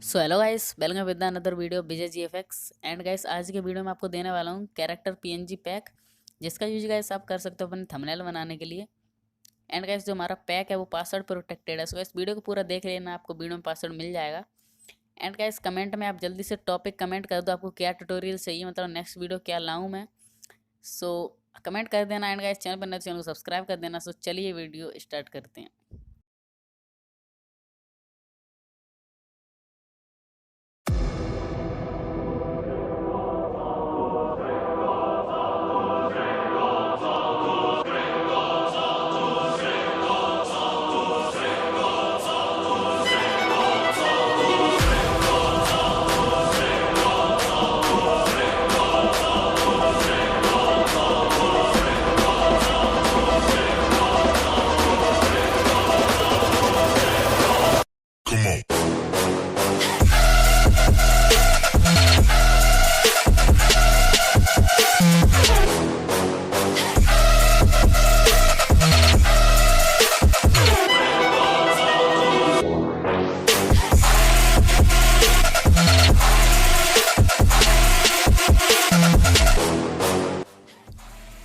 So hello guys, welcome with another video Vijay GFX। And guys, आज के video में आपको देने वाला हूँ कैरेक्टर PNG पैक, जिसका यूज गाइस आप कर सकते हो अपने थंबनेल बनाने के लिए। एंड गाइस, जो हमारा पैक है वो पासवर्ड प्रोटेक्टेड है। सो गाइस, वीडियो को पूरा देख लेना, आपको वीडियो में पासवर्ड मिल जाएगा। एंड गाइस, कमेंट में आप जल्दी से टॉपिक कमेंट कर दो, आपको क्या ट्यूटोरियल चाहिए, मतलब नेक्स्ट वीडियो क्या लाऊँ मैं। सो कमेंट कर देना। एंड गाइस, चैनल पर नए चैनल को सब्सक्राइब कर देना। सो चलिए वीडियो स्टार्ट करते हैं। Come on.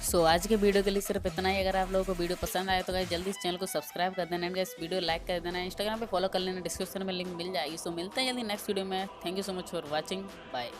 सो आज के वीडियो के लिए सिर्फ इतना ही। अगर आप लोगों को वीडियो पसंद आए तो गाइस जल्दी इस चैनल को सब्सक्राइब कर देना। एंड गाइस, वीडियो लाइक कर देना, इंस्टाग्राम पे फॉलो कर लेना, डिस्क्रिप्शन में लिंक मिल जाएगी। सो मिलते हैं जल्दी नेक्स्ट वीडियो में। Thank you so much for watching, bye.